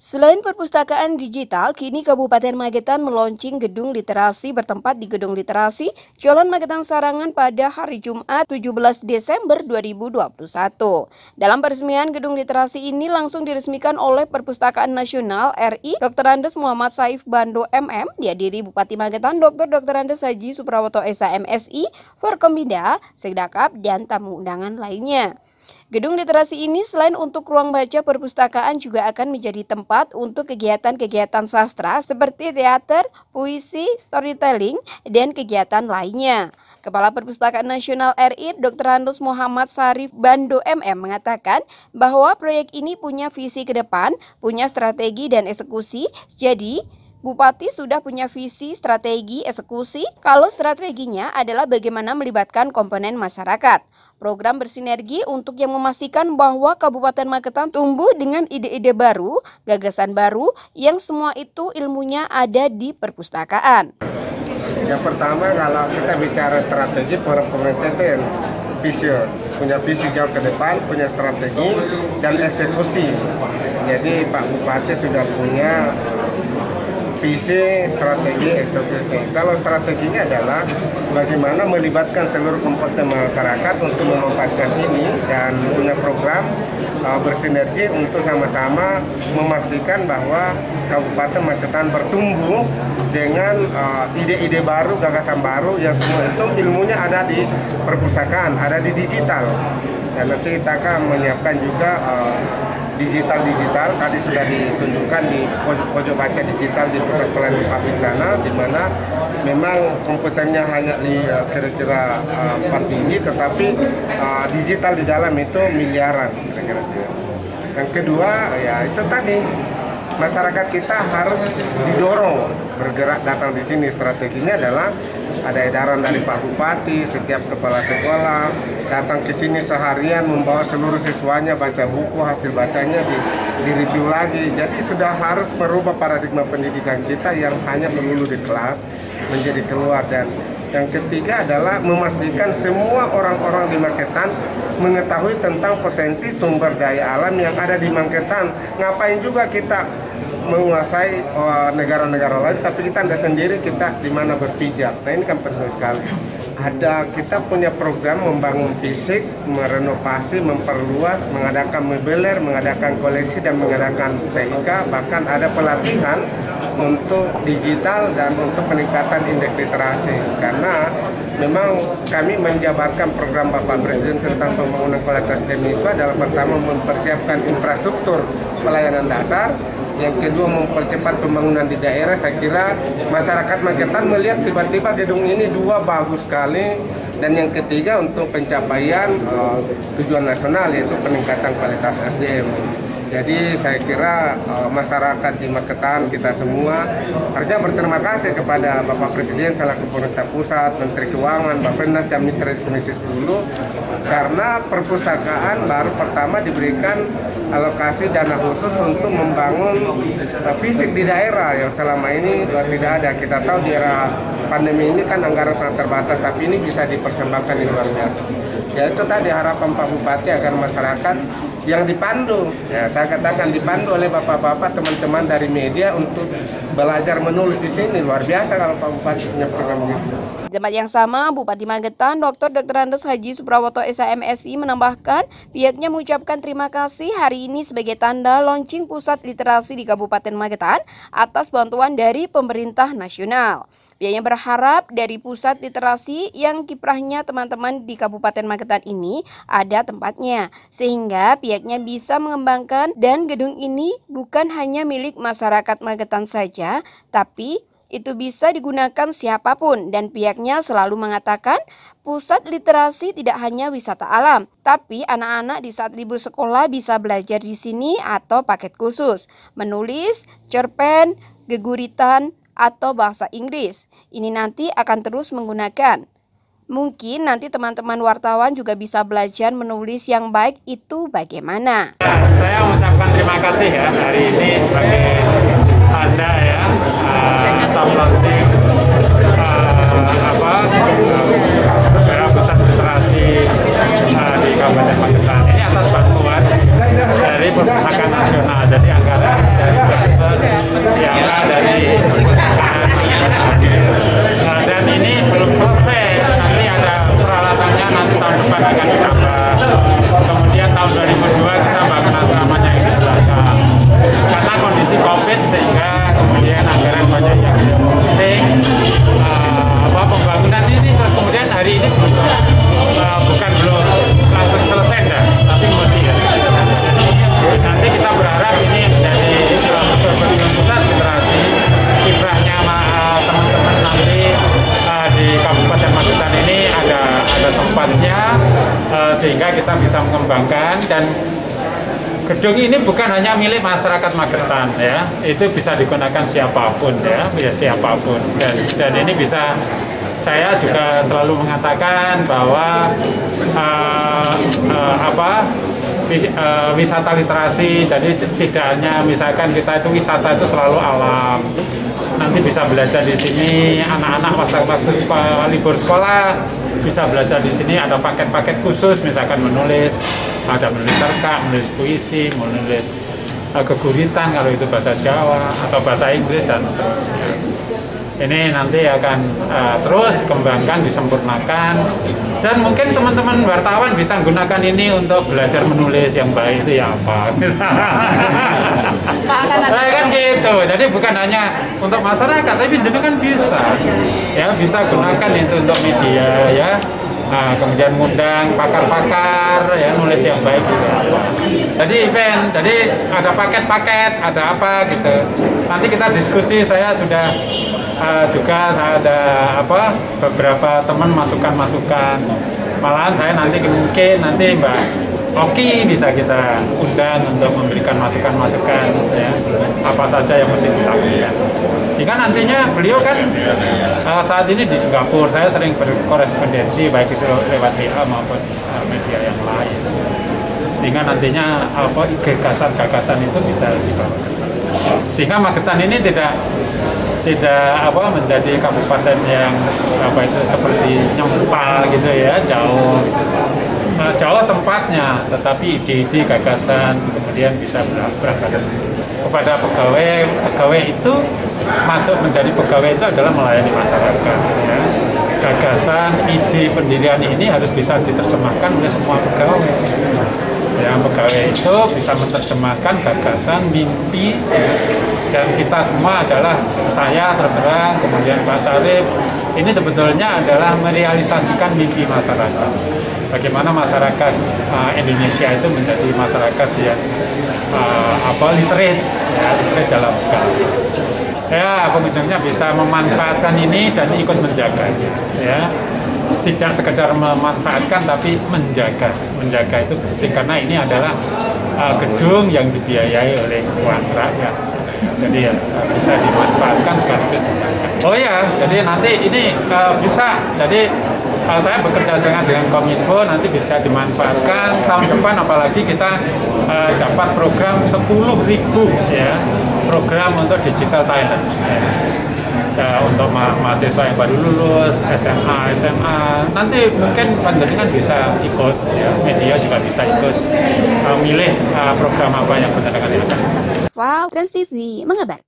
Selain perpustakaan digital, kini Kabupaten Magetan meluncing gedung literasi bertempat di Gedung Literasi Jalan Magetan Sarangan pada hari Jumat 17 Desember 2021. Dalam peresmian gedung literasi ini langsung diresmikan oleh Perpustakaan Nasional RI Dr. Andes Muhammad Saif Bando MM, dihadiri Bupati Magetan Dr. Andes Haji Suprawoto SH MSI, Forkombinda, Sekdakap, dan tamu undangan lainnya. Gedung literasi ini selain untuk ruang baca perpustakaan juga akan menjadi tempat untuk kegiatan-kegiatan sastra seperti teater, puisi, storytelling, dan kegiatan lainnya. Kepala Perpustakaan Nasional RI Dr. Andes Muhammad Saif Bando MM mengatakan bahwa proyek ini punya visi ke depan, punya strategi dan eksekusi, jadi Bupati sudah punya visi, strategi, eksekusi. Kalau strateginya adalah bagaimana melibatkan komponen masyarakat. Program bersinergi untuk yang memastikan bahwa Kabupaten Magetan tumbuh dengan ide-ide baru, gagasan baru, yang semua itu ilmunya ada di perpustakaan. Yang pertama, kalau kita bicara strategi, pemerintah itu yang vision, punya visi jauh ke depan, punya strategi dan eksekusi. Jadi Pak Bupati sudah punya visi, strategi, eksekusi. Kalau strateginya adalah bagaimana melibatkan seluruh komponen masyarakat untuk memanfaatkan ini dan punya program bersinergi untuk sama-sama memastikan bahwa Kabupaten Magetan bertumbuh dengan ide-ide baru, gagasan baru yang semua itu ilmunya ada di perpustakaan, ada di digital. Dan nanti kita akan menyiapkan juga digital tadi sudah ditunjukkan di pojok baca digital di pusat pelayanan publik sana, di mana memang komputernya hanya di kira-kira 4 biji, tetapi digital di dalam itu miliaran kira-kira. Yang kedua ya itu tadi, masyarakat kita harus didorong bergerak datang di sini. Strateginya adalah ada edaran dari Pak Bupati, setiap kepala sekolah datang ke sini seharian membawa seluruh siswanya baca buku, hasil bacanya direview lagi. Jadi sudah harus merubah paradigma pendidikan kita yang hanya melulu di kelas menjadi keluar. Dan yang ketiga adalah memastikan semua orang-orang di Magetan mengetahui tentang potensi sumber daya alam yang ada di Magetan. Ngapain juga kita menguasai negara-negara lain, tapi kita tidak sendiri, kita di mana berpijak. Nah ini kan penting sekali. Kita punya program membangun fisik, merenovasi, memperluas, mengadakan mobiler, mengadakan koleksi dan mengadakan TIK, bahkan ada pelatihan untuk digital dan untuk peningkatan indeks literasi. Karena memang kami menjabarkan program Bapak Presiden tentang pembangunan kualitas SDM itu adalah pertama mempersiapkan infrastruktur pelayanan dasar, yang kedua mempercepat pembangunan di daerah. Saya kira masyarakat Magetan melihat tiba-tiba gedung ini dua bagus sekali, dan yang ketiga untuk pencapaian tujuan nasional yaitu peningkatan kualitas SDM. Jadi saya kira masyarakat di Magetan kita semua harusnya berterima kasih kepada Bapak Presiden selaku pemerintah pusat, Menteri Keuangan, Bappenas dan Mitra Komisi 10, karena perpustakaan baru pertama diberikan alokasi dana khusus untuk membangun fisik di daerah yang selama ini tidak ada. Kita tahu di era pandemi ini kan anggaran sangat terbatas, tapi ini bisa dipersembahkan di luar biasa. Ya itu tadi harapan Pak Bupati agar masyarakat yang dipandu, ya saya katakan dipandu oleh bapak-bapak teman-teman dari media untuk belajar menulis di sini. Luar biasa kalau Pak Bupati punya program gitu. Di tempat yang sama, Bupati Magetan Dr. Andes Haji Suprawoto SH MSI menambahkan pihaknya mengucapkan terima kasih hari ini sebagai tanda launching pusat literasi di Kabupaten Magetan atas bantuan dari pemerintah nasional. Pihaknya berharap dari pusat literasi yang kiprahnya teman-teman di Kabupaten Magetan ini ada tempatnya, sehingga pihaknya bisa mengembangkan dan gedung ini bukan hanya milik masyarakat Magetan saja, tapi itu bisa digunakan siapapun, dan pihaknya selalu mengatakan pusat literasi tidak hanya wisata alam, tapi anak-anak di saat libur sekolah bisa belajar di sini atau paket khusus, menulis, cerpen, geguritan, atau bahasa Inggris. Ini nanti akan terus menggunakan. Mungkin nanti teman-teman wartawan juga bisa belajar menulis yang baik itu bagaimana. Saya mengucapkan terima kasih ya hari ini sebagai tanda ya launching pusat literasi di Kabupaten Magetan. Ini atas bantuan dari Perpustakaan Nasional, jadi anggaran dari Dan ini belum selesai, nanti ada peralatannya, nanti tahun depan akan ditambah. Kemudian tahun 2002 kita bangun asramanya itu di belakang. Karena kondisi COVID sehingga kemudian anggaran banyak yang penting. Pembangunan ini terus kemudian hari ini bukan belum langsung selesai dah, tapi kemudian nanti kita berharap ini menjadi betul-betul pusat literasi. Kiprahnya teman-teman nanti di Kabupaten Magetan ini ada tempatnya, sehingga kita bisa mengembangkan. Dan gedung ini bukan hanya milik masyarakat Magetan ya, itu bisa digunakan siapapun ya siapapun. Dan ini bisa, saya juga selalu mengatakan bahwa wisata literasi, jadi tidak hanya misalkan kita itu wisata itu selalu alam. Nanti bisa belajar di sini, anak-anak waktu libur sekolah bisa belajar di sini, ada paket-paket khusus misalkan menulis, ada menulis cerita, menulis puisi, menulis keguritan kalau itu bahasa Jawa atau bahasa Inggris dan seterusnya. Ini nanti akan terus dikembangkan, disempurnakan, dan mungkin teman-teman wartawan bisa gunakan ini untuk belajar menulis yang baik itu ya apa. Kan gitu. Jadi bukan hanya untuk masyarakat, tapi jenengan bisa gunakan itu untuk media ya. Nah, kemudian ngundang pakar-pakar ya, nulis yang baik gitu. Jadi event, jadi ada paket-paket, ada apa gitu. Nanti kita diskusi, saya sudah juga ada beberapa teman masukan-masukan. Malahan saya mungkin nanti Mbak Oki bisa kita undang untuk memberikan masukan-masukan ya, apa saja yang mesti dilakukan. Jika nantinya beliau kan saat ini di Singapura, saya sering berkorespondensi baik itu lewat WA maupun media yang lain. Sehingga nantinya gagasan-gagasan itu bisa dibawa. Sehingga Magetan ini tidak menjadi kabupaten yang seperti nyempal gitu ya, jauh gitu. Jauh tempatnya, tetapi ide-ide gagasan kemudian bisa berangkat kepada pegawai itu masuk menjadi pegawai itu adalah melayani masyarakat ya. Gagasan, ide pendirian ini harus bisa diterjemahkan oleh semua pegawai. Ya, pegawai itu bisa menerjemahkan gagasan, mimpi, dan kita semua adalah saya terus terang, kemudian Pak Syarif, ini sebetulnya adalah merealisasikan mimpi masyarakat. Bagaimana masyarakat Indonesia itu menjadi masyarakat yang literate, ya, literate dalam segala. Ya, pengunjungnya bisa memanfaatkan ini dan ikut menjaganya. Ya. Tidak sekedar memanfaatkan tapi menjaga itu penting, karena ini adalah gedung yang dibiayai oleh uang rakyat, jadi ya, bisa dimanfaatkan sekaligus dijaga. Oh ya, jadi nanti ini bisa, jadi saya bekerja dengan Kominfo, nanti bisa dimanfaatkan tahun depan, apalagi kita dapat program 10.000 ya, program untuk digital talent. Untuk mahasiswa yang baru lulus, SMA, nanti mungkin panjenengan bisa ikut, ya, media juga bisa ikut milih program apa yang panjenengan inginkan. Wow, Trans TV mengabarkan.